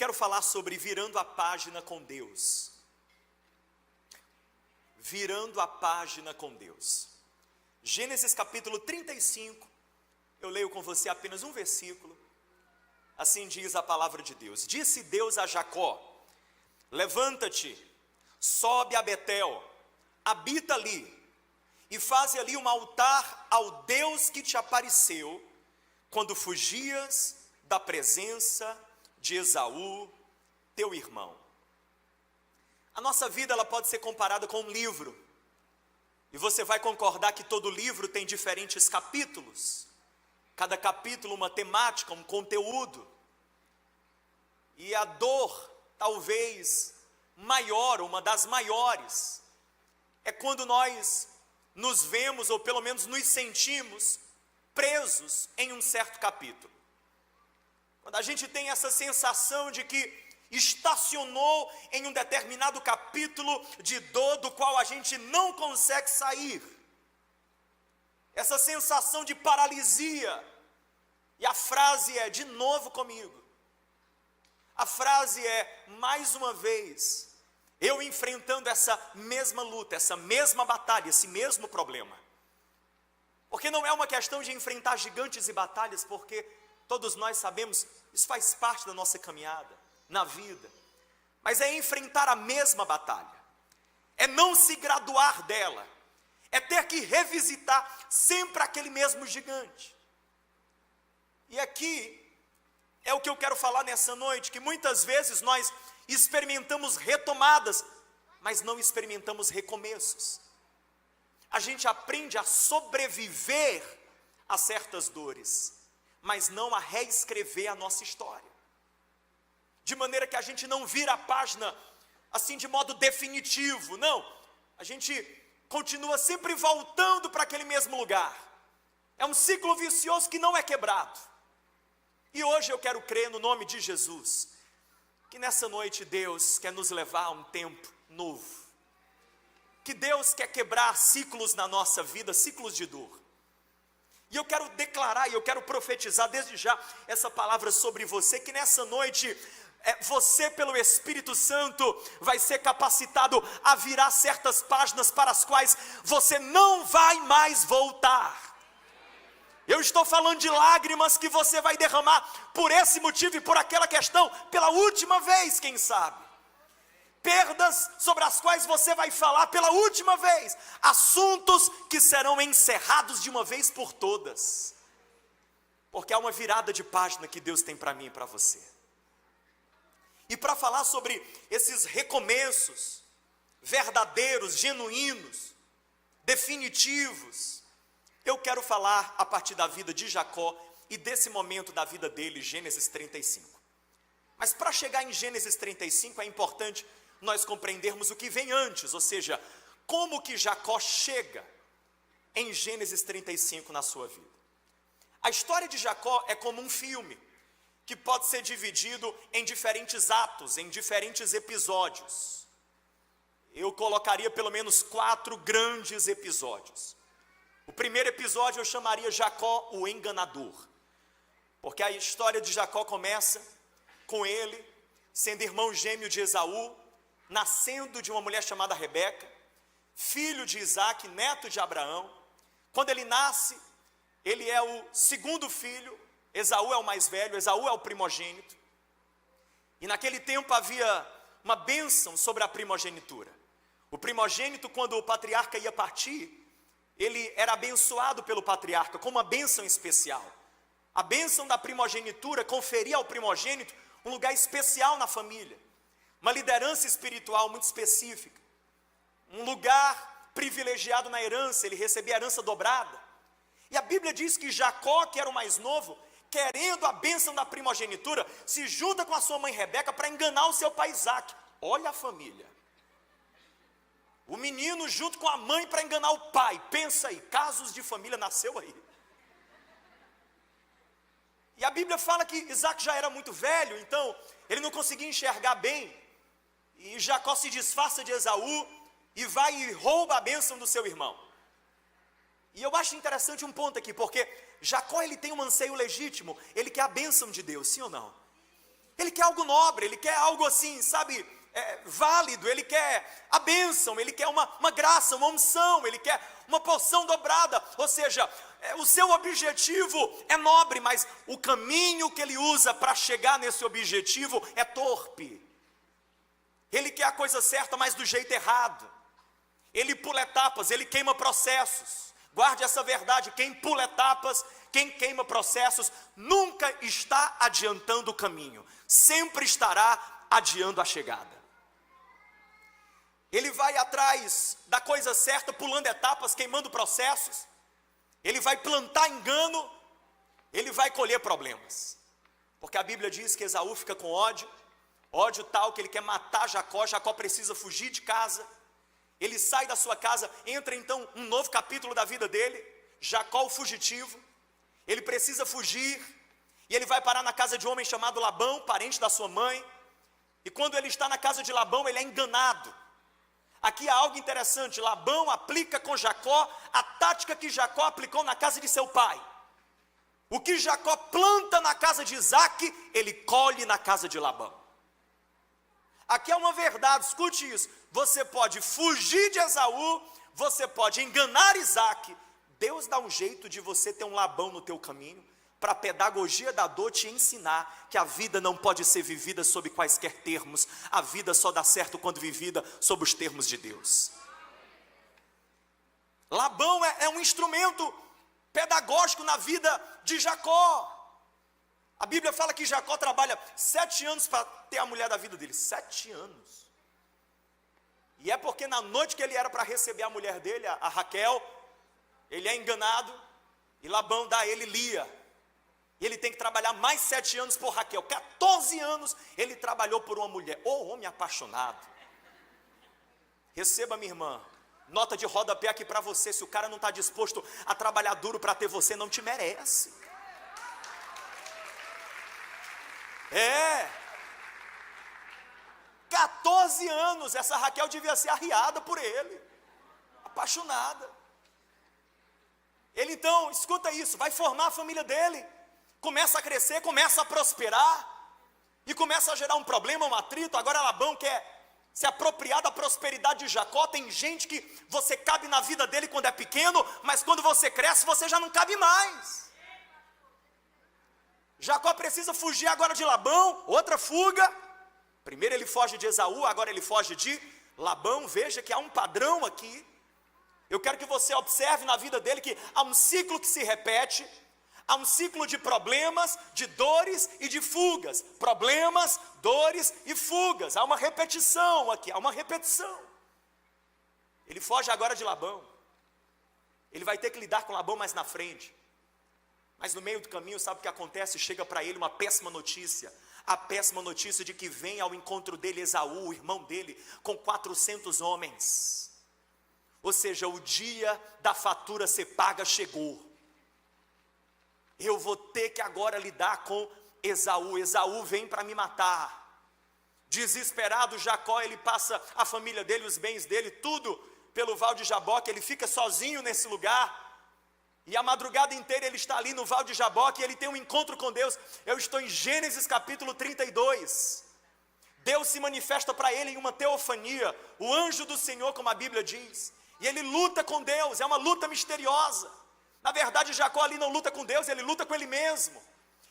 quero falar sobre virando a página com Deus. Virando a página com Deus. Gênesis capítulo 35, eu leio com você apenas um versículo. Assim diz a palavra de Deus. Disse Deus a Jacó: levanta-te, sobe a Betel, habita ali, e faze ali um altar ao Deus que te apareceu, quando fugias da presença de Esaú, teu irmão. A nossa vida, ela pode ser comparada com um livro, e você vai concordar que todo livro tem diferentes capítulos, cada capítulo uma temática, um conteúdo, e a dor, talvez maior, uma das maiores, é quando nós nos vemos, ou pelo menos nos sentimos, presos em um certo capítulo. Quando a gente tem essa sensação de que estacionou em um determinado capítulo de dor do qual a gente não consegue sair. Essa sensação de paralisia. E a frase é: de novo comigo. A frase é: mais uma vez, eu enfrentando essa mesma luta, essa mesma batalha, esse mesmo problema. Porque não é uma questão de enfrentar gigantes e batalhas, porque todos nós sabemos, isso faz parte da nossa caminhada na vida. Mas é enfrentar a mesma batalha, é não se graduar dela, é ter que revisitar sempre aquele mesmo gigante. E aqui é o que eu quero falar nessa noite, que muitas vezes nós experimentamos retomadas, mas não experimentamos recomeços. A gente aprende a sobreviver a certas dores, mas não a reescrever a nossa história. De maneira que a gente não vira a página assim de modo definitivo, não. A gente continua sempre voltando para aquele mesmo lugar. É um ciclo vicioso que não é quebrado. E hoje eu quero crer no nome de Jesus, que nessa noite Deus quer nos levar a um tempo novo. Que Deus quer quebrar ciclos na nossa vida, ciclos de dor. E eu quero declarar, e eu quero profetizar desde já essa palavra sobre você, que nessa noite você pelo Espírito Santo vai ser capacitado a virar certas páginas para as quais você não vai mais voltar. Eu estou falando de lágrimas que você vai derramar por esse motivo e por aquela questão, pela última vez, quem sabe. Perdas sobre as quais você vai falar pela última vez, assuntos que serão encerrados de uma vez por todas, porque há uma virada de página que Deus tem para mim e para você. E para falar sobre esses recomeços verdadeiros, genuínos, definitivos, eu quero falar a partir da vida de Jacó e desse momento da vida dele, Gênesis 35. Mas para chegar em Gênesis 35 é importante nós compreendermos o que vem antes, ou seja, como que Jacó chega em Gênesis 35 na sua vida. A história de Jacó é como um filme, que pode ser dividido em diferentes atos, em diferentes episódios. Eu colocaria pelo menos 4 grandes episódios. O primeiro episódio eu chamaria Jacó o enganador, porque a história de Jacó começa com ele sendo irmão gêmeo de Esaú, nascendo de uma mulher chamada Rebeca, filho de Isaac, neto de Abraão. Quando ele nasce, ele é o segundo filho, Esaú é o mais velho, Esaú é o primogênito. E naquele tempo havia uma bênção sobre a primogenitura. O primogênito, quando o patriarca ia partir, ele era abençoado pelo patriarca com uma bênção especial. A bênção da primogenitura conferia ao primogênito um lugar especial na família, uma liderança espiritual muito específica, um lugar privilegiado na herança, ele recebia a herança dobrada. E a Bíblia diz que Jacó, que era o mais novo, querendo a bênção da primogenitura, se junta com a sua mãe Rebeca para enganar o seu pai Isaac. Olha a família. O menino junto com a mãe para enganar o pai. Pensa aí, casos de família nasceu aí. E a Bíblia fala que Isaac já era muito velho, então ele não conseguia enxergar bem. E Jacó se disfarça de Esaú e vai e rouba a bênção do seu irmão. E eu acho interessante um ponto aqui, porque Jacó ele tem um anseio legítimo, ele quer a bênção de Deus, sim ou não? Ele quer algo nobre, ele quer algo assim, sabe, válido, ele quer a bênção, ele quer uma graça, uma unção, ele quer uma porção dobrada, ou seja, o seu objetivo é nobre, mas o caminho que ele usa para chegar nesse objetivo é torpe. Ele quer a coisa certa, mas do jeito errado. Ele pula etapas, ele queima processos. Guarde essa verdade: quem pula etapas, quem queima processos, nunca está adiantando o caminho, sempre estará adiando a chegada. Ele vai atrás da coisa certa, pulando etapas, queimando processos. Ele vai plantar engano, ele vai colher problemas. Porque a Bíblia diz que Esaú fica com ódio tal que ele quer matar Jacó. Jacó precisa fugir de casa. Ele sai da sua casa, entra então um novo capítulo da vida dele. Jacó o fugitivo, ele precisa fugir, e ele vai parar na casa de um homem chamado Labão, parente da sua mãe. E quando ele está na casa de Labão, ele é enganado. Aqui há algo interessante: Labão aplica com Jacó a tática que Jacó aplicou na casa de seu pai. O que Jacó planta na casa de Isaac, ele colhe na casa de Labão. Aqui é uma verdade, escute isso: você pode fugir de Esaú, você pode enganar Isaac. Deus dá um jeito de você ter um Labão no teu caminho, para a pedagogia da dor te ensinar que a vida não pode ser vivida sob quaisquer termos. A vida só dá certo quando vivida sob os termos de Deus. Labão é um instrumento pedagógico na vida de Jacó. A Bíblia fala que Jacó trabalha 7 anos para ter a mulher da vida dele. 7 anos. E é porque na noite que ele era para receber a mulher dele, a Raquel, ele é enganado, e Labão dá a ele Lia. E ele tem que trabalhar mais 7 anos por Raquel. 14 anos ele trabalhou por uma mulher. Ô homem apaixonado. Receba, minha irmã, nota de rodapé aqui para você: se o cara não está disposto a trabalhar duro para ter você, não te merece. 14 anos, essa Raquel devia ser arriada por ele, apaixonada. Ele então, escuta isso, vai formar a família dele, começa a crescer, começa a prosperar, e começa a gerar um problema, um atrito. Agora Labão quer se apropriar da prosperidade de Jacó. Tem gente que você cabe na vida dele quando é pequeno, mas quando você cresce, você já não cabe mais. Jacó precisa fugir agora de Labão, outra fuga. Primeiro ele foge de Esaú, agora ele foge de Labão. Veja que há um padrão aqui. Eu quero que você observe na vida dele que há um ciclo que se repete. Há um ciclo de problemas, de dores e de fugas. Problemas, dores e fugas. Há uma repetição aqui, há uma repetição. Ele foge agora de Labão. Ele vai ter que lidar com Labão mais na frente. Mas no meio do caminho, sabe o que acontece? Chega para ele uma péssima notícia. A péssima notícia de que vem ao encontro dele Esaú, o irmão dele, com 400 homens. Ou seja, o dia da fatura ser paga chegou. Eu vou ter que agora lidar com Esaú. Esaú vem para me matar. Desesperado, Jacó, ele passa a família dele, os bens dele, tudo pelo Val de Jaboque. Ele fica sozinho nesse lugar. E a madrugada inteira ele está ali no Val de Jaboque, e ele tem um encontro com Deus. Eu estou em Gênesis capítulo 32. Deus se manifesta para ele em uma teofania, o anjo do Senhor, como a Bíblia diz. E ele luta com Deus, é uma luta misteriosa. Na verdade, Jacó ali não luta com Deus, ele luta com ele mesmo.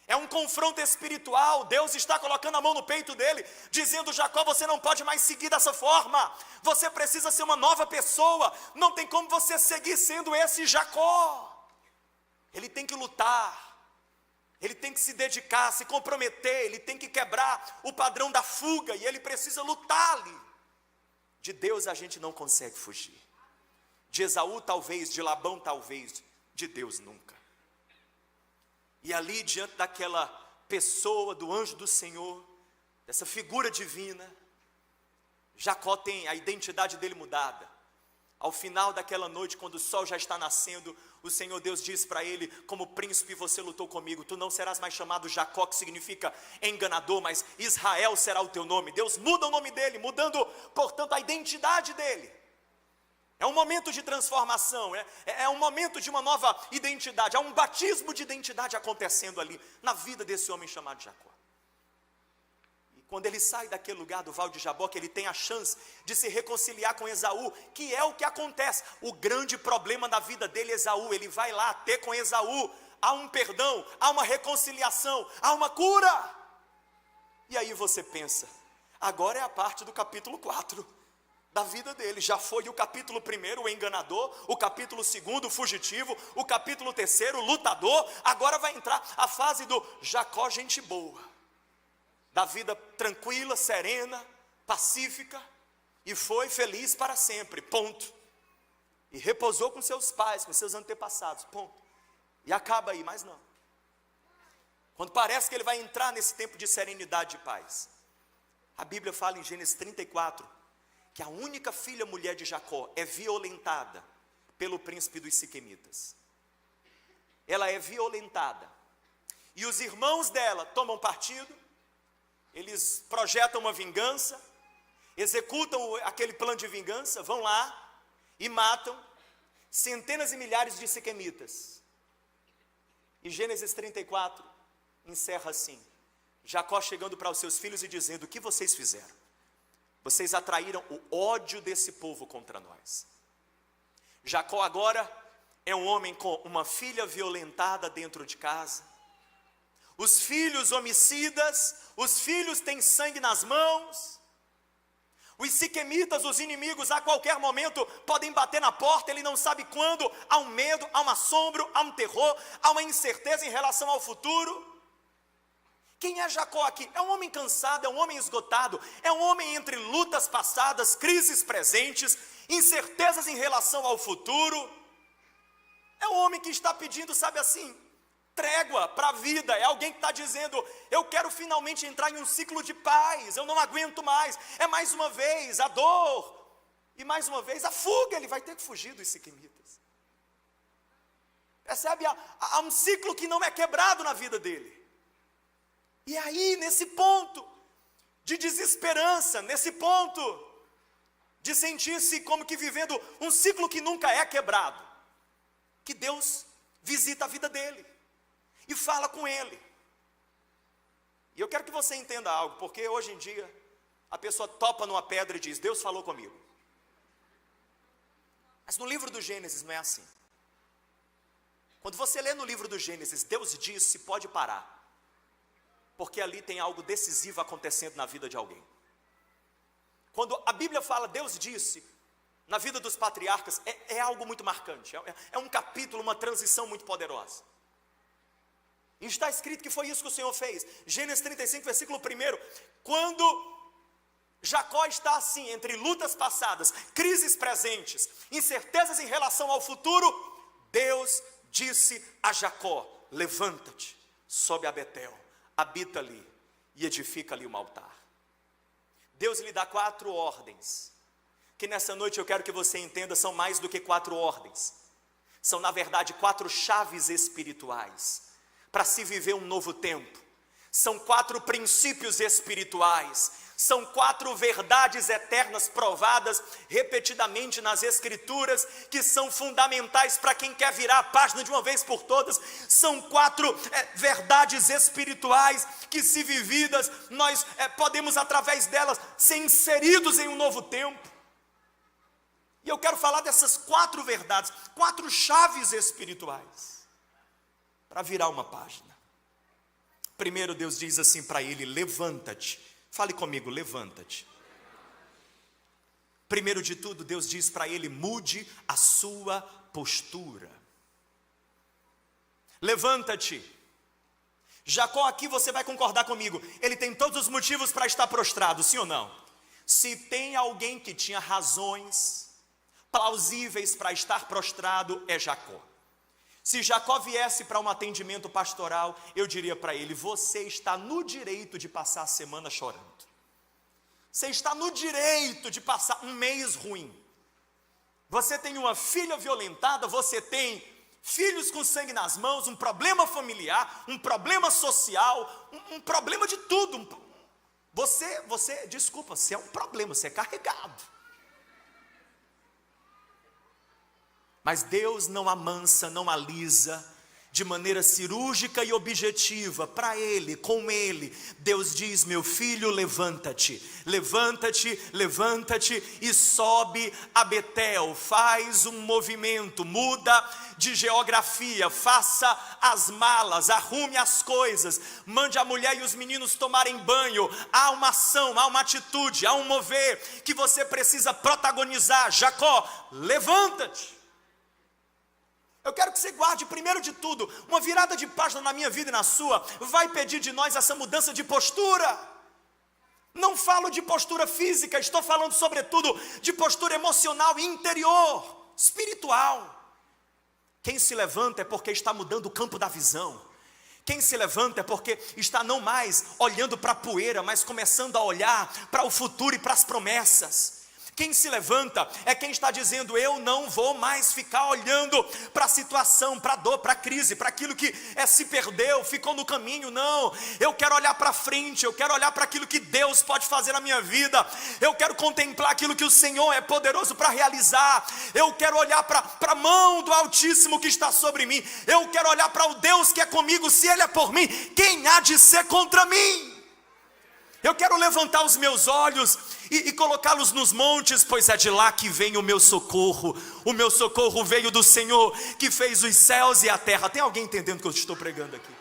É um confronto espiritual. Deus está colocando a mão no peito dele, dizendo: Jacó, você não pode mais seguir dessa forma. Você precisa ser uma nova pessoa. Não tem como você seguir sendo esse Jacó. Ele tem que lutar, ele tem que se dedicar, se comprometer, ele tem que quebrar o padrão da fuga, e ele precisa lutar ali. De Deus a gente não consegue fugir. De Esaú talvez, de Labão talvez, de Deus nunca. E ali diante daquela pessoa, do anjo do Senhor, dessa figura divina, Jacó tem a identidade dele mudada. Ao final daquela noite, quando o sol já está nascendo, o Senhor Deus diz para ele: como príncipe você lutou comigo, tu não serás mais chamado Jacó, que significa enganador, mas Israel será o teu nome. Deus muda o nome dele, mudando, portanto, a identidade dele. É um momento de transformação, é um momento de uma nova identidade. Há um batismo de identidade acontecendo ali, na vida desse homem chamado Jacó. quando ele sai daquele lugar do Vale de Jaboque, ele tem a chance de se reconciliar com Esaú, que é o que acontece. O grande problema da vida dele, Esaú, ele vai lá ter com Esaú, há um perdão, há uma reconciliação, há uma cura. E aí você pensa, agora é a parte do capítulo 4 da vida dele. Já foi o capítulo 1, o enganador, o capítulo 2, o fugitivo, o capítulo 3, o lutador. Agora vai entrar a fase do Jacó, gente boa, da vida tranquila, serena, pacífica, e foi feliz para sempre, ponto. E repousou com seus pais, com seus antepassados, ponto. E acaba aí, mas não. Quando parece que ele vai entrar nesse tempo de serenidade e paz, a Bíblia fala em Gênesis 34, que a única filha mulher de Jacó é violentada pelo príncipe dos siquemitas. Ela é violentada, e os irmãos dela tomam partido, eles projetam uma vingança, executam aquele plano de vingança, vão lá e matam centenas e milhares de siquemitas. E Gênesis 34 encerra assim, Jacó chegando para os seus filhos e dizendo: o que vocês fizeram? Vocês atraíram o ódio desse povo contra nós. Jacó agora é um homem com uma filha violentada dentro de casa, os filhos homicidas, os filhos têm sangue nas mãos, os siquemitas, os inimigos, a qualquer momento podem bater na porta, ele não sabe quando. Há um medo, há um assombro, há um terror, há uma incerteza em relação ao futuro. Quem é Jacó aqui? É um homem cansado, é um homem esgotado, é um homem entre lutas passadas, crises presentes, incertezas em relação ao futuro. É um homem que está pedindo, sabe assim, trégua para a vida. É alguém que está dizendo: eu quero finalmente entrar em um ciclo de paz, eu não aguento mais. É mais uma vez a dor, e mais uma vez a fuga. Ele vai ter que fugir dos siquemitas. Percebe? Há um ciclo que não é quebrado na vida dele. E aí, nesse ponto de desesperança, nesse ponto de sentir-se como que vivendo um ciclo que nunca é quebrado, que Deus visita a vida dele e fala com ele. E eu quero que você entenda algo, porque hoje em dia a pessoa topa numa pedra e diz: Deus falou comigo. Mas no livro do Gênesis não é assim. Quando você lê no livro do Gênesis, Deus disse, pode parar, porque ali tem algo decisivo acontecendo na vida de alguém. Quando a Bíblia fala Deus disse, na vida dos patriarcas, é algo muito marcante, é um capítulo, uma transição muito poderosa. E está escrito que foi isso que o Senhor fez. Gênesis 35, versículo 1, quando Jacó está assim, entre lutas passadas, crises presentes, incertezas em relação ao futuro, Deus disse a Jacó: levanta-te, sobe a Betel, habita ali e edifica ali um altar. Deus lhe dá 4 ordens, que nessa noite eu quero que você entenda, são mais do que 4 ordens, são na verdade 4 chaves espirituais, para se viver um novo tempo. São 4 princípios espirituais, são 4 verdades eternas provadas repetidamente nas Escrituras, que são fundamentais para quem quer virar a página de uma vez por todas. São 4 verdades espirituais que, se vividas, nós podemos através delas ser inseridos em um novo tempo. E eu quero falar dessas 4 verdades, 4 chaves espirituais, para virar uma página. Primeiro Deus diz assim para ele: levanta-te. Fale comigo, levanta-te. Primeiro de tudo, Deus diz para ele: mude a sua postura. Levanta-te. Jacó aqui, você vai concordar comigo, ele tem todos os motivos para estar prostrado, sim ou não? Se tem alguém que tinha razões plausíveis para estar prostrado, é Jacó. Se Jacó viesse para um atendimento pastoral, eu diria para ele: você está no direito de passar a semana chorando. Você está no direito de passar um mês ruim. Você tem uma filha violentada, você tem filhos com sangue nas mãos, um problema familiar, um problema social, um problema de tudo. Desculpa, você é um problema, você é carregado. Mas Deus não amansa, não alisa, de maneira cirúrgica e objetiva, para ele, com ele, Deus diz: meu filho, levanta-te, levanta-te, levanta-te e sobe a Betel, faz um movimento, muda de geografia, faça as malas, arrume as coisas, mande a mulher e os meninos tomarem banho. Há uma ação, há uma atitude, há um mover que você precisa protagonizar. Jacó, levanta-te. Eu quero que você guarde, primeiro de tudo, uma virada de página na minha vida e na sua, vai pedir de nós essa mudança de postura. Não falo de postura física, estou falando sobretudo de postura emocional e interior, espiritual. Quem se levanta é porque está mudando o campo da visão. Quem se levanta é porque está não mais olhando para a poeira, mas começando a olhar para o futuro e para as promessas. Quem se levanta é quem está dizendo: eu não vou mais ficar olhando para a situação, para a dor, para a crise, para aquilo que se perdeu, ficou no caminho. Não, eu quero olhar para frente, eu quero olhar para aquilo que Deus pode fazer na minha vida. Eu quero contemplar aquilo que o Senhor é poderoso para realizar. Eu quero olhar para a mão do Altíssimo que está sobre mim. Eu quero olhar para o Deus que é comigo. Se Ele é por mim, quem há de ser contra mim? Eu quero levantar os meus olhos e colocá-los nos montes, pois é de lá que vem o meu socorro. O meu socorro veio do Senhor, que fez os céus e a terra. Tem alguém entendendo o que eu estou pregando aqui?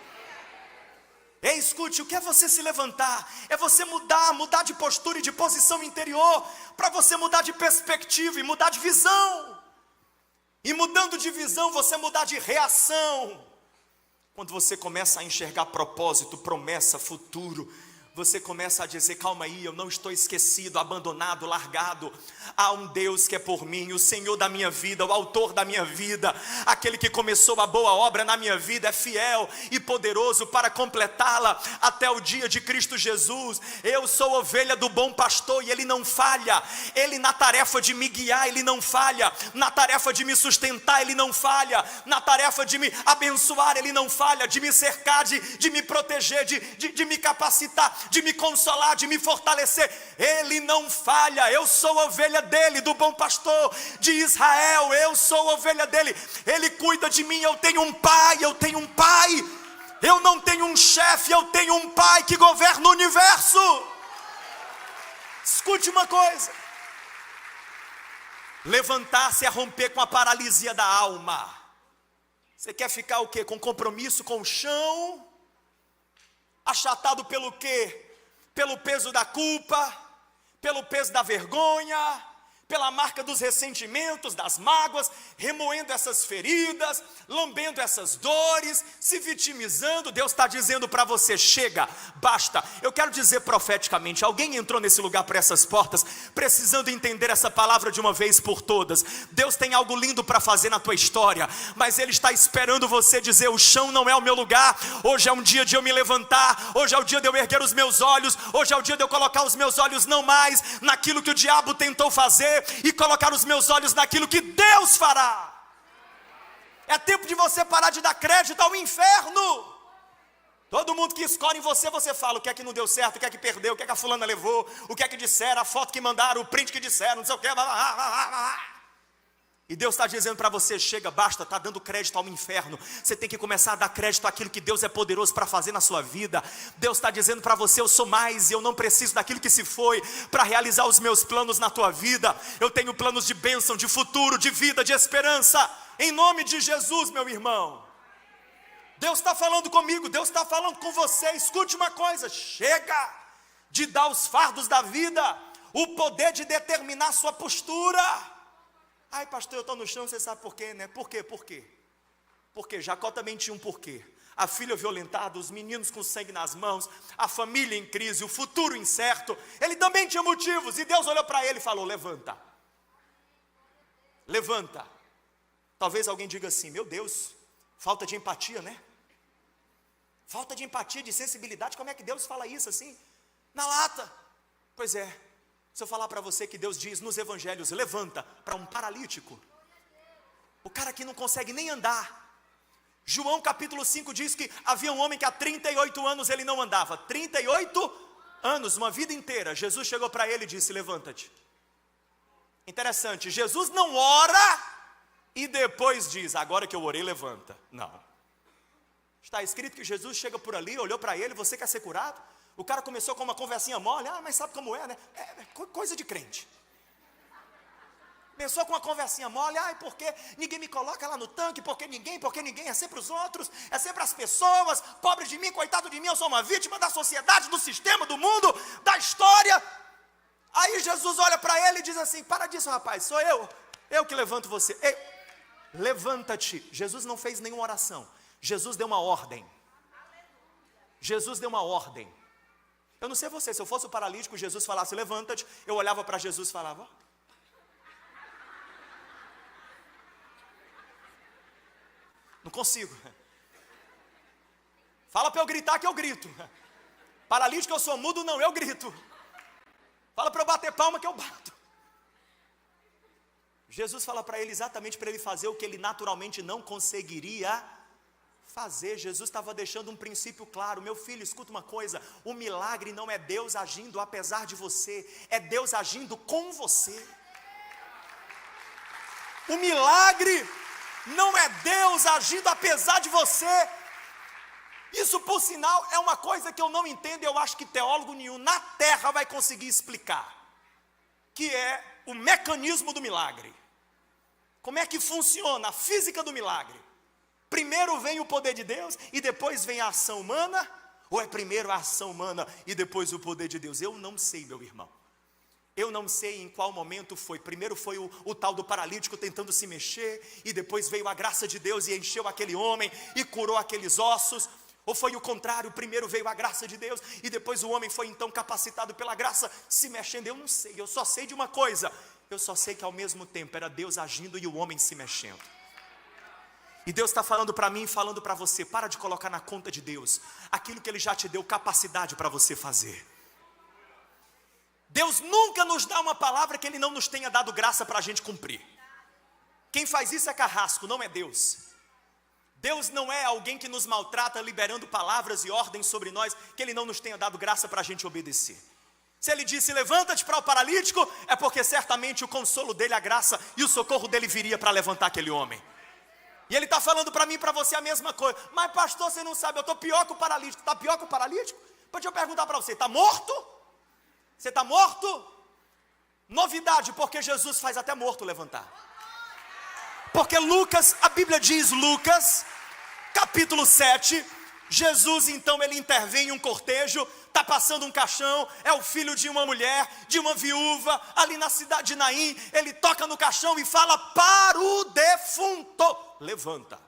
Ei, escute, o que é você se levantar? É você mudar de postura e de posição interior, para você mudar de perspectiva e mudar de visão. E mudando de visão, você mudar de reação. Quando você começa a enxergar propósito, promessa, futuro, você começa a dizer: calma aí, eu não estou esquecido, abandonado, largado. Há um Deus que é por mim, o Senhor da minha vida, o autor da minha vida, aquele que começou a boa obra na minha vida, é fiel e poderoso para completá-la até o dia de Cristo Jesus. Eu sou ovelha do bom pastor e Ele não falha. Ele na tarefa de me guiar, Ele não falha. Na tarefa de me sustentar, Ele não falha. Na tarefa de me abençoar, Ele não falha. De me cercar, de me proteger, de me capacitar, de me consolar, de me fortalecer, Ele não falha. Eu sou ovelha dele, do bom pastor de Israel. Eu sou ovelha dele, Ele cuida de mim. Eu tenho um pai, eu não tenho um chefe, eu tenho um pai que governa o universo. Escute uma coisa: levantar-se é romper com a paralisia da alma. Você quer ficar o quê? Com compromisso com o chão? Achatado pelo quê? Pelo peso da culpa, pelo peso da vergonha, pela marca dos ressentimentos, das mágoas, remoendo essas feridas, lambendo essas dores, se vitimizando. Deus está dizendo para você: chega, basta. Eu quero dizer profeticamente, alguém entrou nesse lugar por essas portas, precisando entender essa palavra de uma vez por todas. Deus tem algo lindo para fazer na tua história, mas Ele está esperando você dizer: o chão não é o meu lugar. Hoje é um dia de eu me levantar, hoje é o dia de eu erguer os meus olhos, hoje é o dia de eu colocar os meus olhos não mais naquilo que o diabo tentou fazer, e colocar os meus olhos naquilo que Deus fará. É tempo de você parar de dar crédito ao inferno. Todo mundo que escolhe em você, você fala o que é que não deu certo, o que é que perdeu, o que é que a fulana levou, o que é que disseram, a foto que mandaram, o print que disseram, não sei o que. E Deus está dizendo para você: chega, basta, está dando crédito ao inferno. Você tem que começar a dar crédito àquilo que Deus é poderoso para fazer na sua vida. Deus está dizendo para você: eu sou mais, e eu não preciso daquilo que se foi para realizar os meus planos na tua vida. Eu tenho planos de bênção, de futuro, de vida, de esperança, em nome de Jesus, meu irmão. Deus está falando comigo, Deus está falando com você. Escute uma coisa: chega de dar os fardos da vida, o poder de determinar sua postura. Ai, pastor, eu estou no chão, você sabe por quê, né? Por quê? Porque Jacó também tinha um porquê. A filha violentada, os meninos com sangue nas mãos, a família em crise, o futuro incerto. Ele também tinha motivos, e Deus olhou para ele e falou: levanta. Levanta. Talvez alguém diga assim: meu Deus, falta de empatia, né? Falta de empatia, de sensibilidade. Como é que Deus fala isso assim? Na lata. Pois é. Se eu falar para você que Deus diz nos evangelhos: levanta, para um paralítico, o cara que não consegue nem andar. João capítulo 5 diz que havia um homem que há 38 anos ele não andava. 38 anos, uma vida inteira. Jesus chegou para ele e disse: levanta-te. Interessante, Jesus não ora e depois diz: agora que eu orei, levanta. Não. Está escrito que Jesus chega por ali, olhou para ele, você quer ser curado? O cara começou com uma conversinha mole, mas sabe como é, né? É coisa de crente. Começou com uma conversinha mole, porque ninguém me coloca lá no tanque, porque ninguém, é sempre os outros, é sempre as pessoas, pobre de mim, coitado de mim, eu sou uma vítima da sociedade, do sistema, do mundo, da história. Aí Jesus olha para ele e diz assim: para disso, rapaz, sou eu que levanto você. Ei, levanta-te. Jesus não fez nenhuma oração, Jesus deu uma ordem. Jesus deu uma ordem. Eu não sei você, se eu fosse o paralítico, Jesus falasse levanta-te, eu olhava para Jesus e falava: não consigo. Fala para eu gritar que eu grito. Paralítico eu sou mudo, não, eu grito. Fala para eu bater palma que eu bato. Jesus fala para ele exatamente para ele fazer o que ele naturalmente não conseguiria fazer. Jesus estava deixando um princípio claro: meu filho, escuta uma coisa, o milagre não é Deus agindo apesar de você, é Deus agindo com você. O milagre não é Deus agindo apesar de você. Isso, por sinal, é uma coisa que eu não entendo, eu acho que teólogo nenhum na terra vai conseguir explicar, que é o mecanismo do milagre. Como é que funciona a física do milagre? Primeiro vem o poder de Deus e depois vem a ação humana? Ou é primeiro a ação humana e depois o poder de Deus? Eu não sei, meu irmão. Eu não sei em qual momento foi. Primeiro foi o tal do paralítico tentando se mexer, e depois veio a graça de Deus e encheu aquele homem e curou aqueles ossos. Ou foi o contrário, primeiro veio a graça de Deus e depois o homem foi então capacitado pela graça se mexendo. Eu não sei, eu só sei de uma coisa: eu só sei que ao mesmo tempo era Deus agindo e o homem se mexendo. E Deus está falando para mim e falando para você: para de colocar na conta de Deus aquilo que Ele já te deu capacidade para você fazer. Deus nunca nos dá uma palavra que Ele não nos tenha dado graça para a gente cumprir. Quem faz isso é carrasco, não é Deus. Deus não é alguém que nos maltrata liberando palavras e ordens sobre nós que Ele não nos tenha dado graça para a gente obedecer. Se Ele disse levanta-te para o paralítico, é porque certamente o consolo dele, a graça e o socorro dele viria para levantar aquele homem. E Ele está falando para mim e para você a mesma coisa. Mas pastor, você não sabe, eu estou pior que o paralítico. Está pior que o paralítico? Deixa eu perguntar para você: está morto? Você está morto? Novidade, porque Jesus faz até morto levantar. Porque Lucas, a Bíblia diz, Lucas, capítulo 7, Jesus então ele intervém em um cortejo, está passando um caixão, é o filho de uma mulher, de uma viúva, ali na cidade de Naim. Ele toca no caixão e fala para o defunto: levanta.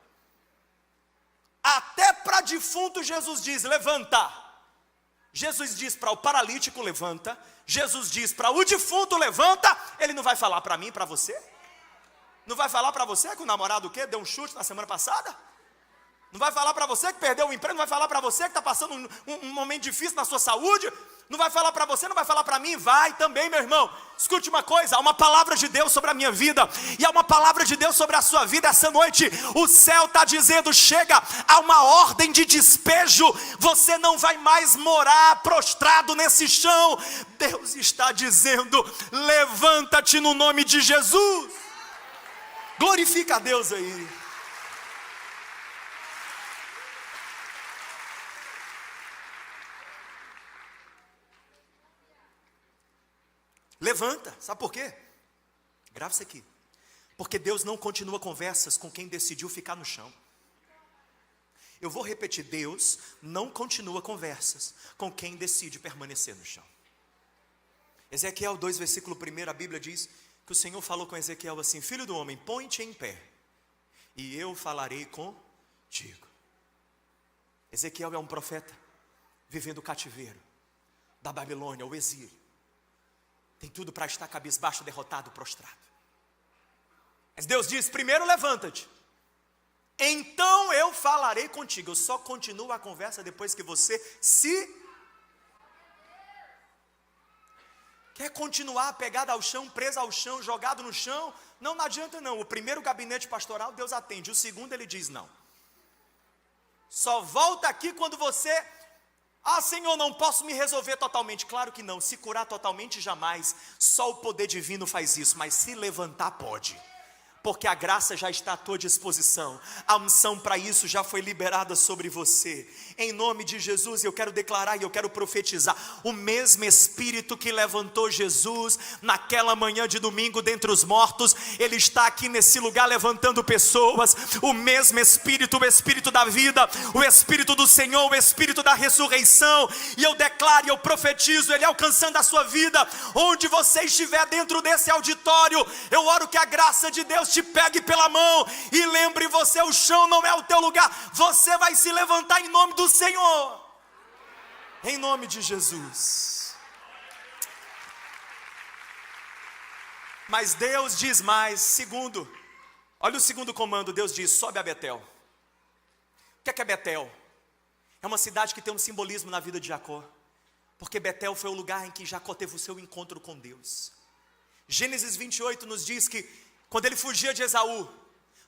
Até para defunto Jesus diz levanta. Jesus diz para o paralítico levanta, Jesus diz para o defunto levanta. Ele não vai falar para mim e para você? Não vai falar para você que o namorado deu um chute na semana passada? Não vai falar para você que perdeu o emprego? Não vai falar para você que está passando um momento difícil na sua saúde? Não vai falar para você, não vai falar para mim? Vai também, meu irmão. Escute uma coisa: há uma palavra de Deus sobre a minha vida, e há uma palavra de Deus sobre a sua vida essa noite. O céu está dizendo: chega, há uma ordem de despejo, você não vai mais morar prostrado nesse chão. Deus está dizendo: levanta-te no nome de Jesus. Glorifica a Deus aí. Levanta, sabe por quê? Grava isso aqui. Porque Deus não continua conversas com quem decidiu ficar no chão. Eu vou repetir: Deus não continua conversas com quem decide permanecer no chão. Ezequiel 2, versículo 1, a Bíblia diz que o Senhor falou com Ezequiel assim: filho do homem, põe-te em pé, e eu falarei contigo. Ezequiel é um profeta, vivendo o cativeiro da Babilônia, o exílio. Tem tudo para estar cabisbaixo, derrotado, prostrado. Mas Deus diz: primeiro levanta-te, então eu falarei contigo. Eu só continuo a conversa depois que você se... Quer continuar pegado ao chão, preso ao chão, jogado no chão? Não adianta não. O primeiro gabinete pastoral Deus atende, o segundo Ele diz não. Só volta aqui quando você... Ah, Senhor, não posso me resolver totalmente. Claro que não, se curar totalmente jamais. Só o poder divino faz isso, mas se levantar pode. Porque a graça já está à tua disposição, a unção para isso já foi liberada sobre você. Em nome de Jesus eu quero declarar e eu quero profetizar: o mesmo Espírito que levantou Jesus naquela manhã de domingo dentre os mortos, Ele está aqui nesse lugar levantando pessoas. O mesmo Espírito, o Espírito da vida, o Espírito do Senhor, o Espírito da ressurreição. E eu declaro e eu profetizo Ele alcançando a sua vida, onde você estiver dentro desse auditório. Eu oro que a graça de Deus te pegue pela mão e lembre você: o chão não é o teu lugar, você vai se levantar em nome do Senhor, em nome de Jesus. Mas Deus diz mais. Segundo, olha o segundo comando. Deus diz: sobe a Betel. O que é Betel? É uma cidade que tem um simbolismo na vida de Jacó, porque Betel foi o lugar em que Jacó teve o seu encontro com Deus. Gênesis 28 nos diz que quando ele fugia de Esaú,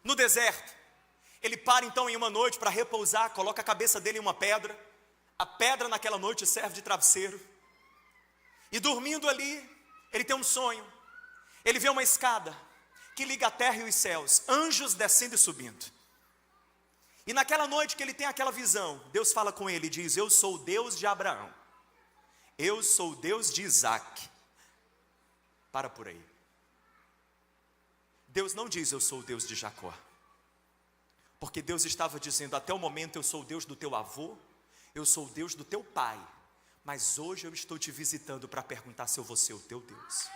no deserto, ele para então em uma noite para repousar, coloca a cabeça dele em uma pedra. A pedra naquela noite serve de travesseiro. E dormindo ali, ele tem um sonho. Ele vê uma escada que liga a terra e os céus, anjos descendo e subindo. E naquela noite que ele tem aquela visão, Deus fala com ele e diz: eu sou o Deus de Abraão, eu sou o Deus de Isaac. Para por aí. Deus não diz: eu sou o Deus de Jacó, porque Deus estava dizendo: até o momento eu sou o Deus do teu avô, eu sou o Deus do teu pai, mas hoje eu estou te visitando para perguntar se eu vou ser o teu Deus.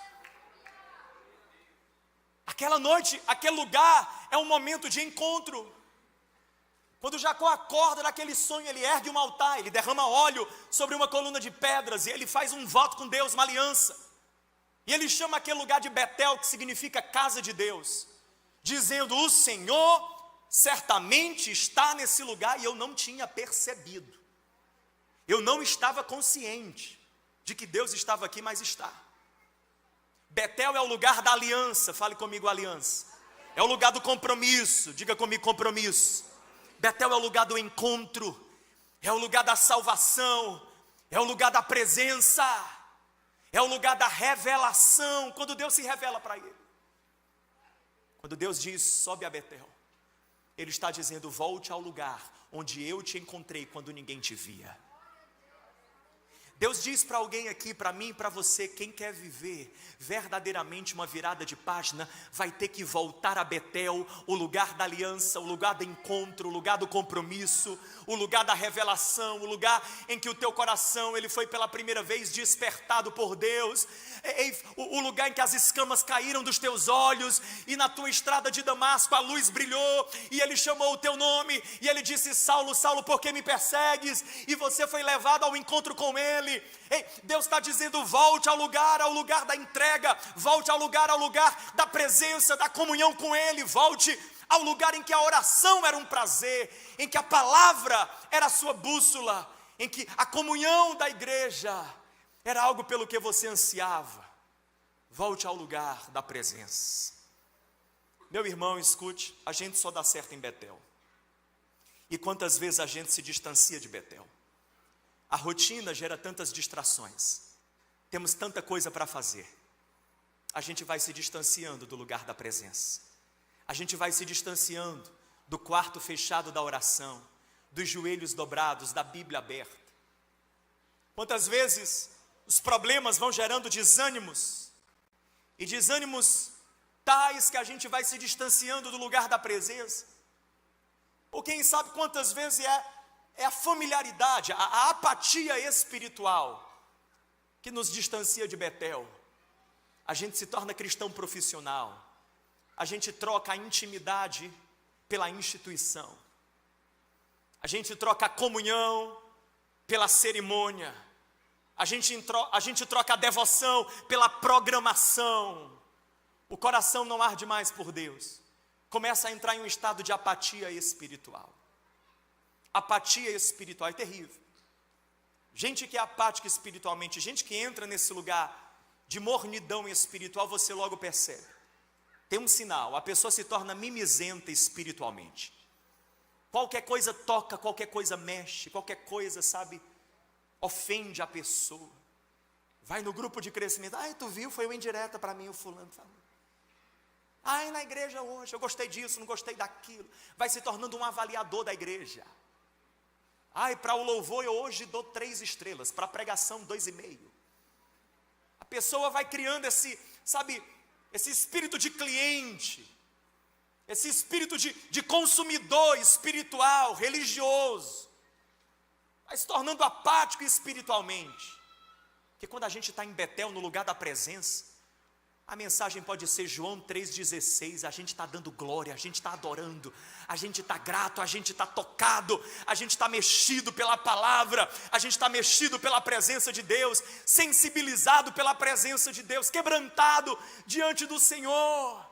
Aquela noite, aquele lugar é um momento de encontro. Quando Jacó acorda daquele sonho, ele ergue um altar, ele derrama óleo sobre uma coluna de pedras e ele faz um voto com Deus, uma aliança. E ele chama aquele lugar de Betel, que significa casa de Deus, dizendo: o Senhor certamente está nesse lugar. E eu não tinha percebido, eu não estava consciente de que Deus estava aqui, mas está. Betel é o lugar da aliança. Fale comigo: aliança. É o lugar do compromisso. Diga comigo: compromisso. Betel é o lugar do encontro, é o lugar da salvação, é o lugar da presença, é o lugar da revelação, quando Deus se revela para ele. Quando Deus diz: sobe a Betel, Ele está dizendo: volte ao lugar onde eu te encontrei quando ninguém te via. Deus diz para alguém aqui, para mim e para você: quem quer viver verdadeiramente uma virada de página, vai ter que voltar a Betel, o lugar da aliança, o lugar do encontro, o lugar do compromisso, o lugar da revelação, o lugar em que o teu coração ele foi pela primeira vez despertado por Deus, o lugar em que as escamas caíram dos teus olhos e na tua estrada de Damasco a luz brilhou e Ele chamou o teu nome e Ele disse: Saulo, Saulo, por que me persegues? E você foi levado ao encontro com Ele. Deus está dizendo: volte ao lugar da entrega, volte ao lugar da presença, da comunhão com Ele, volte ao lugar em que a oração era um prazer, em que a palavra era a sua bússola, em que a comunhão da igreja era algo pelo que você ansiava. Volte ao lugar da presença. Meu irmão, escute, a gente só dá certo em Betel. E quantas vezes a gente se distancia de Betel? A rotina gera tantas distrações, temos tanta coisa para fazer, a gente vai se distanciando do lugar da presença, a gente vai se distanciando do quarto fechado da oração, dos joelhos dobrados, da Bíblia aberta. Quantas vezes os problemas vão gerando desânimos, e desânimos tais que a gente vai se distanciando do lugar da presença, ou quem sabe quantas vezes é a familiaridade, a apatia espiritual que nos distancia de Betel. A gente se torna cristão profissional, a gente troca a intimidade pela instituição, a gente troca a comunhão pela cerimônia, a gente troca a devoção pela programação. O coração não arde mais por Deus, começa a entrar em um estado de apatia espiritual. Apatia espiritual é terrível. Gente que é apática espiritualmente, gente que entra nesse lugar de mornidão espiritual, você logo percebe. Tem um sinal, a pessoa se torna mimizenta espiritualmente. Qualquer coisa toca, qualquer coisa mexe, qualquer coisa, sabe, ofende a pessoa. Vai no grupo de crescimento: tu viu, foi uma indireta para mim, o fulano falou. Ai, na igreja hoje, eu gostei disso, não gostei daquilo. Vai se tornando um avaliador da igreja. Ai, para o louvor eu hoje dou 3 estrelas, para a pregação 2,5. A pessoa vai criando esse espírito de cliente, esse espírito de consumidor espiritual, religioso. Vai se tornando apático espiritualmente. Porque quando a gente está em Betel, no lugar da presença, a mensagem pode ser João 3,16, a gente está dando glória, a gente está adorando, a gente está grato, a gente está tocado, a gente está mexido pela palavra, a gente está mexido pela presença de Deus, sensibilizado pela presença de Deus, quebrantado diante do Senhor.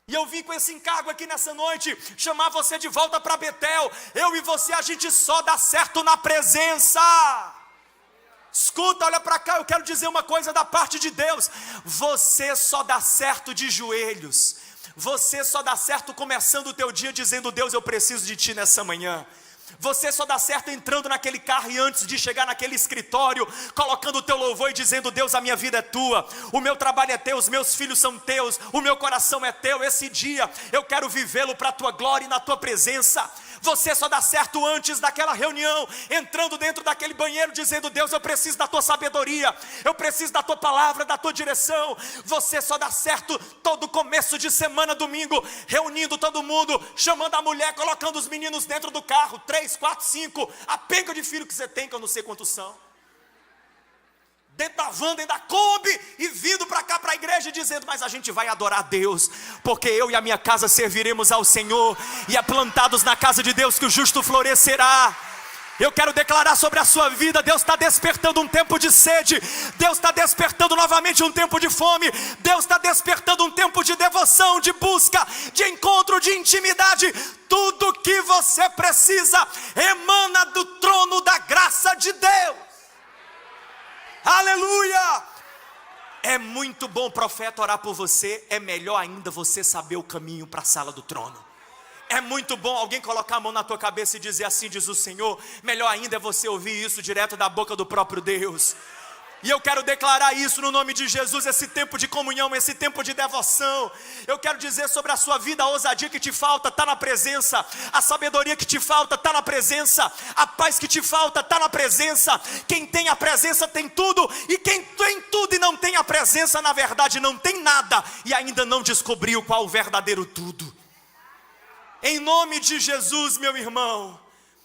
E eu vim com esse encargo aqui nessa noite, chamar você de volta para Betel. Eu e você, a gente só dá certo na presença. Escuta, olha para cá, eu quero dizer uma coisa da parte de Deus. Você só dá certo de joelhos. Você só dá certo começando o teu dia dizendo: Deus, eu preciso de Ti nessa manhã. Você só dá certo entrando naquele carro e antes de chegar naquele escritório, colocando o teu louvor e dizendo: Deus, a minha vida é Tua, o meu trabalho é Teu, os meus filhos são Teus, o meu coração é Teu. Esse dia eu quero vivê-lo para a Tua glória e na Tua presença. Você só dá certo antes daquela reunião, entrando dentro daquele banheiro dizendo: Deus, eu preciso da Tua sabedoria, eu preciso da Tua palavra, da Tua direção. Você só dá certo todo começo de semana, domingo, reunindo todo mundo, chamando a mulher, colocando os meninos dentro do carro, 3, 4, 5, a penca de filho que você tem, que eu não sei quantos são, dentro da van, dentro da Kombi, e vindo para cá, para a igreja, dizendo: mas a gente vai adorar a Deus, porque eu e a minha casa serviremos ao Senhor, e é plantados na casa de Deus que o justo florescerá. Eu quero declarar sobre a sua vida: Deus está despertando um tempo de sede, Deus está despertando novamente um tempo de fome, Deus está despertando um tempo de devoção, de busca, de encontro, de intimidade. Tudo que você precisa emana do trono da graça de Deus. Aleluia! É muito bom, profeta, orar por você. É melhor ainda você saber o caminho para a sala do trono. É muito bom alguém colocar a mão na tua cabeça e dizer: assim diz o Senhor. Melhor ainda é você ouvir isso direto da boca do próprio Deus. E eu quero declarar isso no nome de Jesus, esse tempo de comunhão, esse tempo de devoção. Eu quero dizer sobre a sua vida: a ousadia que te falta está na presença, a sabedoria que te falta está na presença, a paz que te falta está na presença. Quem tem a presença tem tudo, e quem tem tudo e não tem a presença, na verdade não tem nada, e ainda não descobriu qual o verdadeiro tudo. Em nome de Jesus, meu irmão,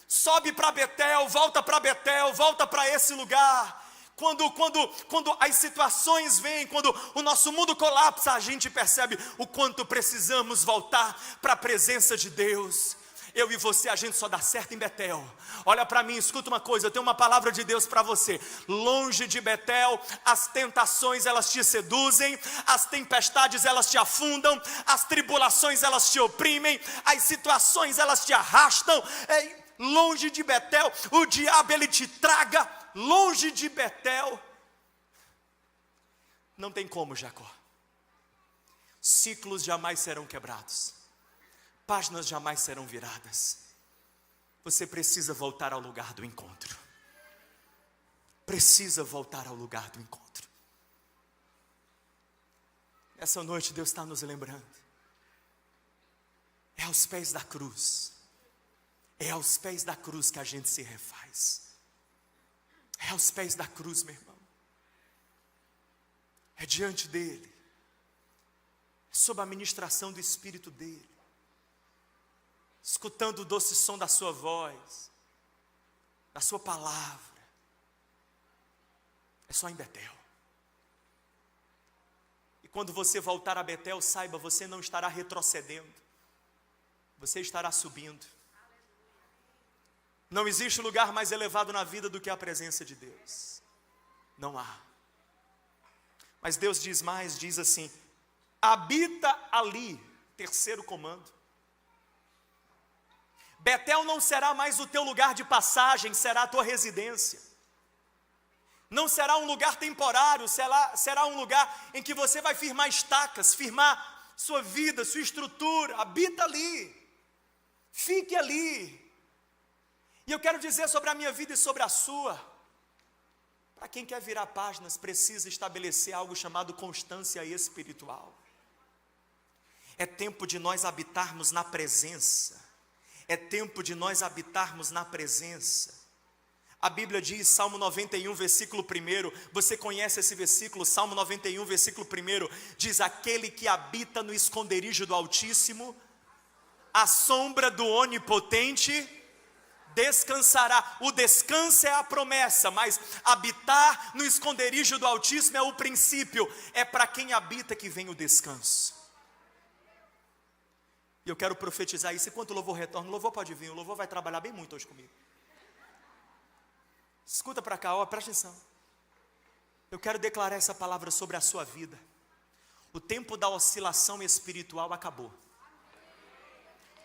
sobe para Betel, volta para esse lugar. Quando as situações vêm, quando o nosso mundo colapsa, a gente percebe o quanto precisamos voltar para a presença de Deus. Eu e você, a gente só dá certo em Betel. Olha para mim, escuta uma coisa, eu tenho uma palavra de Deus para você. Longe de Betel, as tentações elas te seduzem, as tempestades elas te afundam, as tribulações elas te oprimem, as situações elas te arrastam. Longe de Betel, o diabo ele te traga. Longe de Betel, não tem como, Jacó. Ciclos jamais serão quebrados, páginas jamais serão viradas. Você precisa voltar ao lugar do encontro. Precisa voltar ao lugar do encontro. Essa noite Deus está nos lembrando. É aos pés da cruz. É aos pés da cruz que a gente se refaz. É aos pés da cruz, meu irmão. É diante dele. É sob a ministração do Espírito dele. Escutando o doce som da sua voz, da sua palavra. É só em Betel. E quando você voltar a Betel, saiba, você não estará retrocedendo. Você estará subindo. Não existe lugar mais elevado na vida do que a presença de Deus. Não há. Mas Deus diz mais, diz assim: habita ali, terceiro comando. Betel não será mais o teu lugar de passagem, será a tua residência. Não será um lugar temporário, será um lugar em que você vai firmar estacas, firmar sua vida, sua estrutura. Habita ali, fique ali. E eu quero dizer sobre a minha vida e sobre a sua: para quem quer virar páginas, precisa estabelecer algo chamado constância espiritual. É tempo de nós habitarmos na presença. É tempo de nós habitarmos na presença. A Bíblia diz, Salmo 91, versículo 1, você conhece esse versículo? Salmo 91, versículo 1, diz: aquele que habita no esconderijo do Altíssimo, à sombra do Onipotente, descansará. O descanso é a promessa, mas habitar no esconderijo do Altíssimo é o princípio. É para quem habita que vem o descanso. E eu quero profetizar isso. Enquanto o louvor retorna, o louvor pode vir, o louvor vai trabalhar bem muito hoje comigo. Escuta para cá, ó, presta atenção. Eu quero declarar essa palavra sobre a sua vida. O tempo da oscilação espiritual acabou.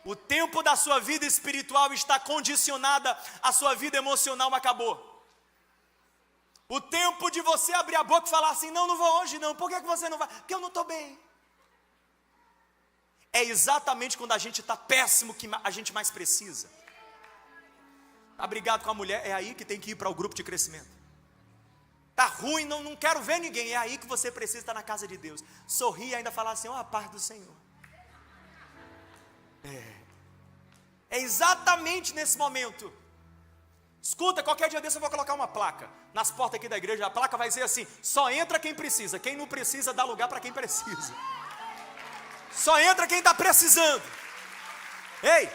O tempo da sua vida espiritual está condicionada à sua vida emocional, acabou. O tempo de você abrir a boca e falar assim: não vou hoje não. Por que você não vai? Porque eu não estou bem. É exatamente quando a gente está péssimo que a gente mais precisa. Está brigado com a mulher, é aí que tem que ir para o grupo de crescimento. Está ruim, não quero ver ninguém, é aí que você precisa estar na casa de Deus. Sorrir e ainda falar assim: ó, a paz do Senhor. É exatamente nesse momento. Escuta, qualquer dia desse eu vou colocar uma placa nas portas aqui da igreja. A placa vai dizer assim: só entra quem precisa. Quem não precisa, dá lugar para quem precisa. Só entra quem está precisando. Ei,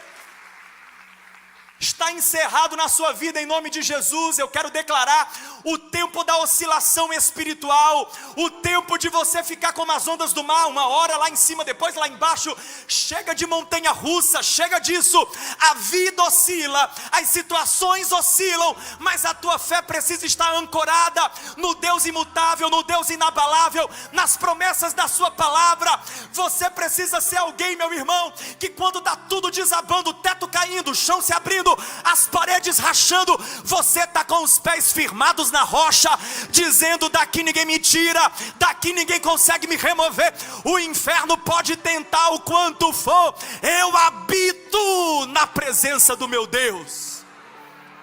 está encerrado na sua vida em nome de Jesus. Eu quero declarar o tempo da oscilação espiritual, o tempo de você ficar como as ondas do mar, uma hora lá em cima, depois lá embaixo. Chega de montanha russa, chega disso. A vida oscila, as situações oscilam, mas a tua fé precisa estar ancorada no Deus imutável, no Deus inabalável, nas promessas da sua palavra. Você precisa ser alguém, meu irmão, que quando está tudo desabando, o teto caindo, o chão se abrindo, as paredes rachando, você está com os pés firmados na rocha, dizendo: daqui ninguém me tira, daqui ninguém consegue me remover. O inferno pode tentar o quanto for, eu habito na presença do meu Deus.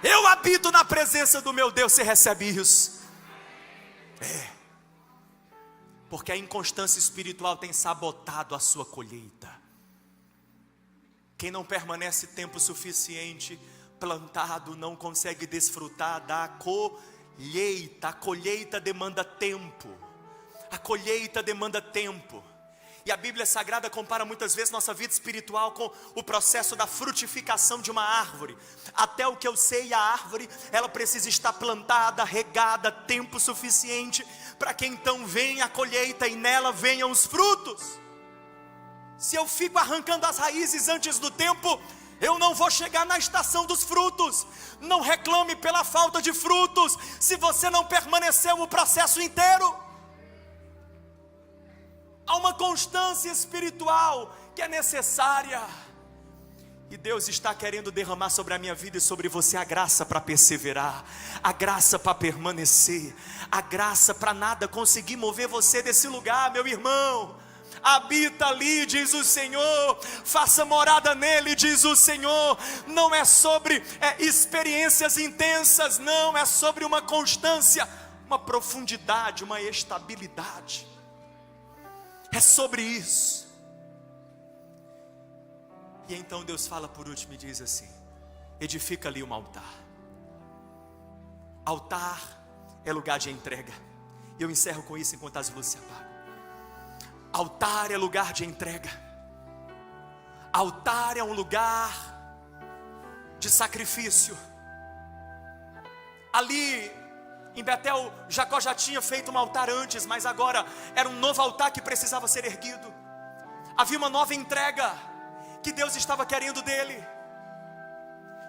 Eu habito na presença do meu Deus. Você recebe isso? Porque a inconstância espiritual tem sabotado a sua colheita. Quem não permanece tempo suficiente plantado não consegue desfrutar da colheita. A colheita demanda tempo. A colheita demanda tempo. E a Bíblia Sagrada compara muitas vezes nossa vida espiritual com o processo da frutificação de uma árvore. Até o que eu sei, a árvore, ela precisa estar plantada, regada, tempo suficiente para que então venha a colheita e nela venham os frutos. Se eu fico arrancando as raízes antes do tempo, eu não vou chegar na estação dos frutos. Não reclame pela falta de frutos, se você não permaneceu o processo inteiro. Há uma constância espiritual que é necessária. E Deus está querendo derramar sobre a minha vida e sobre você a graça para perseverar, a graça para permanecer, a graça para nada conseguir mover você desse lugar, meu irmão. Habita ali, diz o Senhor, faça morada nele, diz o Senhor. Não é sobre experiências intensas, não, é sobre uma constância, uma profundidade, uma estabilidade. É sobre isso. E então Deus fala por último e diz assim: edifica ali um altar. Altar é lugar de entrega. E eu encerro com isso enquanto as luzes se apagam. Altar é lugar de entrega. Altar é um lugar de sacrifício. Ali em Betel, Jacó já tinha feito um altar antes, mas agora era um novo altar que precisava ser erguido. Havia uma nova entrega que Deus estava querendo dele,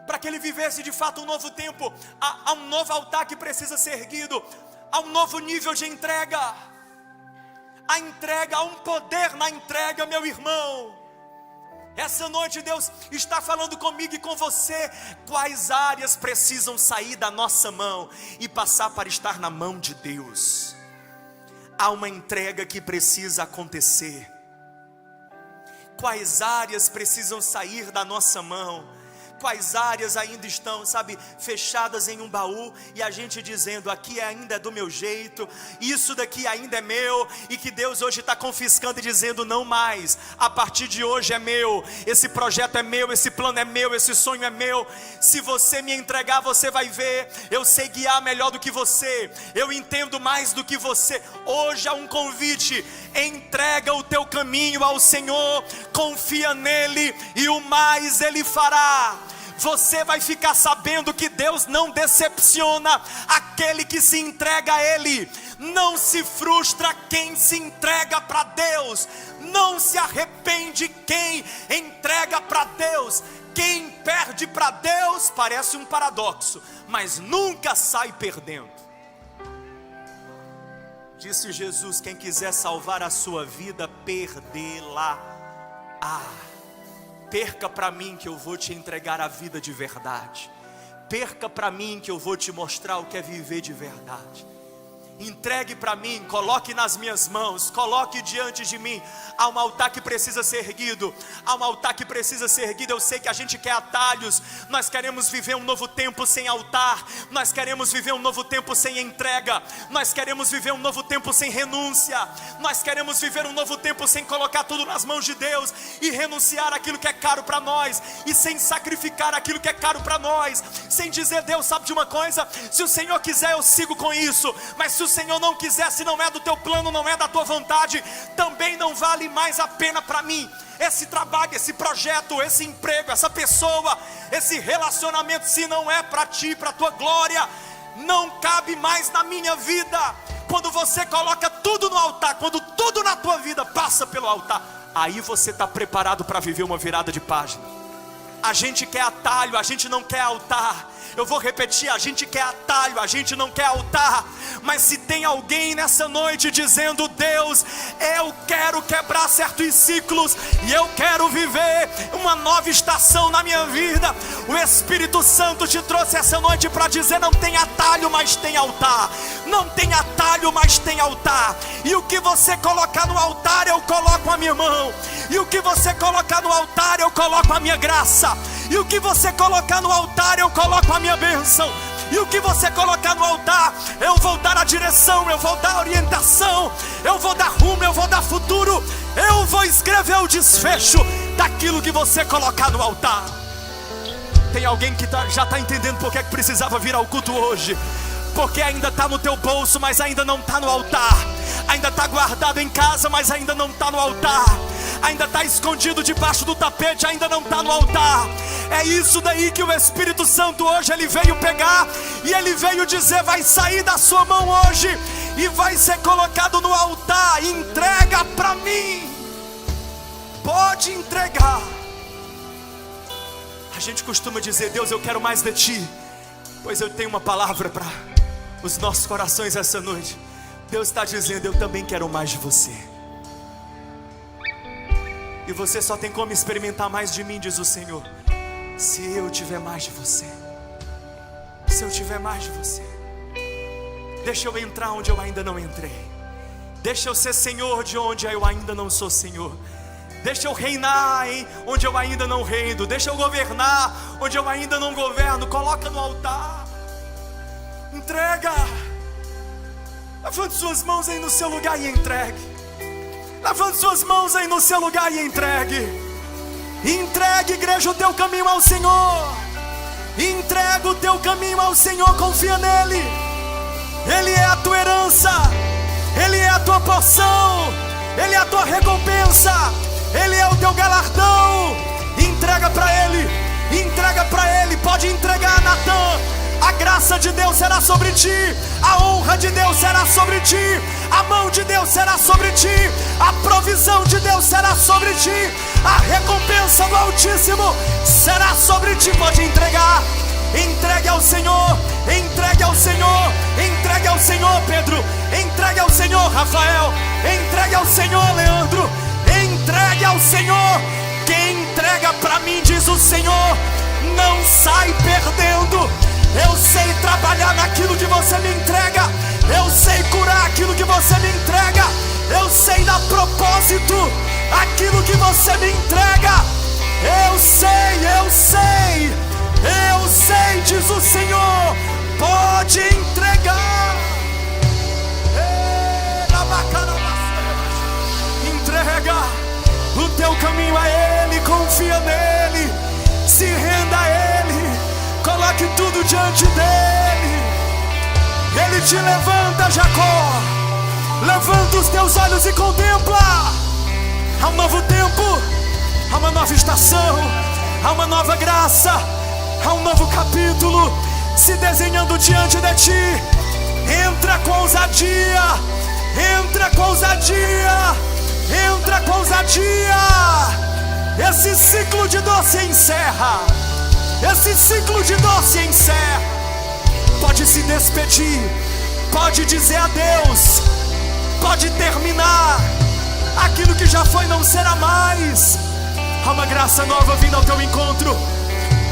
para que ele vivesse de fato um novo tempo. Há um novo altar que precisa ser erguido. Há um novo nível de entrega. A entrega, há um poder na entrega, meu irmão. Essa noite Deus está falando comigo e com você. Quais áreas precisam sair da nossa mão e passar para estar na mão de Deus? Há uma entrega que precisa acontecer. Quais áreas precisam sair da nossa mão? quais áreas ainda estão, sabe, fechadas em um baú, e a gente dizendo, aqui ainda é do meu jeito, isso daqui ainda é meu, e que Deus hoje está confiscando e dizendo, não mais, a partir de hoje é meu, esse projeto é meu, esse plano é meu, esse sonho é meu. Se você me entregar, você vai ver, eu sei guiar melhor do que você, eu entendo mais do que você. Hoje há um convite: entrega o teu caminho ao Senhor, confia nele e o mais Ele fará. Você vai ficar sabendo que Deus não decepciona aquele que se entrega a Ele. Não se frustra quem se entrega para Deus, não se arrepende quem entrega para Deus. Quem perde para Deus, parece um paradoxo, mas nunca sai perdendo. Disse Jesus: quem quiser salvar a sua vida, perdê-la. Perca para mim que eu vou te entregar a vida de verdade. Perca para mim que eu vou te mostrar o que é viver de verdade. Entregue para mim, coloque nas minhas mãos, coloque diante de mim. Há um altar que precisa ser erguido, há um altar que precisa ser erguido. Eu sei que a gente quer atalhos, nós queremos viver um novo tempo sem altar, nós queremos viver um novo tempo sem entrega, nós queremos viver um novo tempo sem renúncia, nós queremos viver um novo tempo sem colocar tudo nas mãos de Deus e renunciar aquilo que é caro para nós, e sem sacrificar aquilo que é caro para nós, sem dizer, Deus, sabe de uma coisa, se o Senhor quiser eu sigo com isso, mas se o Senhor não quiser, se não é do teu plano, não é da tua vontade, também não vale mais a pena para mim. Esse trabalho, esse projeto, esse emprego, essa pessoa, esse relacionamento, se não é para ti, para a tua glória, não cabe mais na minha vida. Quando você coloca tudo no altar, quando tudo na tua vida passa pelo altar, aí você está preparado para viver uma virada de página. A gente quer atalho, a gente não quer altar. Eu vou repetir, a gente quer atalho, a gente não quer altar. Mas se tem alguém nessa noite dizendo, Deus, eu quero quebrar certos ciclos e eu quero viver uma nova estação na minha vida, o Espírito Santo te trouxe essa noite para dizer, não tem atalho, mas tem altar. Não tem atalho, mas tem altar. E o que você colocar no altar, eu coloco a minha mão. E o que você colocar no altar, eu coloco a minha graça. E o que você colocar no altar, eu coloco a minha bênção. E o que você colocar no altar, eu vou dar a direção, eu vou dar a orientação, eu vou dar rumo, eu vou dar futuro, eu vou escrever o desfecho daquilo que você colocar no altar. Tem alguém que já está entendendo por que precisava vir ao culto hoje? Porque ainda está no teu bolso, mas ainda não está no altar. Ainda está guardado em casa, mas ainda não está no altar. Ainda está escondido debaixo do tapete, ainda não está no altar. É isso daí que o Espírito Santo hoje ele veio pegar, e ele veio dizer, vai sair da sua mão hoje e vai ser colocado no altar. Entrega para mim, pode entregar. A gente costuma dizer, Deus, eu quero mais de ti. Pois eu tenho uma palavra para os nossos corações essa noite. Deus está dizendo, eu também quero mais de você. E você só tem como experimentar mais de mim, diz o Senhor, se eu tiver mais de você. Se eu tiver mais de você. Deixa eu entrar onde eu ainda não entrei. Deixa eu ser Senhor de onde eu ainda não sou Senhor. Deixa eu reinar onde eu ainda não reino. Deixa eu governar onde eu ainda não governo. Coloca no altar. Entrega. Levante suas mãos aí no seu lugar e entregue. Levante suas mãos aí no seu lugar e entregue. Entregue, igreja, o teu caminho ao Senhor. Entrega o teu caminho ao Senhor, confia nele. Ele é a tua herança, ele é a tua porção, ele é a tua recompensa, ele é o teu galardão. Entrega para ele, entrega para ele. Pode entregar, Natan. A graça de Deus será sobre ti, a honra de Deus será sobre ti, a mão de Deus será sobre ti, a provisão de Deus será sobre ti, a recompensa do Altíssimo será sobre ti. Pode entregar. Entregue ao Senhor, entregue ao Senhor, entregue ao Senhor, Pedro, entregue ao Senhor, Rafael, entregue ao Senhor, Leandro, entregue ao Senhor. Quem entrega para mim, diz o Senhor, não sai perdendo. Eu sei trabalhar naquilo que você me entrega, eu sei curar aquilo que você me entrega, eu sei dar propósito àquilo que você me entrega. Eu sei Eu sei, diz o Senhor, pode entregar. Entrega o teu caminho a Ele, confia nele, se renda a Ele, coloque tudo diante dele. Ele te levanta, Jacó. Levanta os teus olhos e contempla. Há um novo tempo, há uma nova estação, há uma nova graça, há um novo capítulo se desenhando diante de ti. Entra com ousadia, entra com ousadia, entra com ousadia. Esse ciclo de dor se encerra, esse ciclo de dor se encerra. Pode se despedir, pode dizer adeus, pode terminar. Aquilo que já foi não será mais. Há uma graça nova vindo ao teu encontro,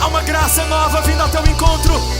há uma graça nova vindo ao teu encontro.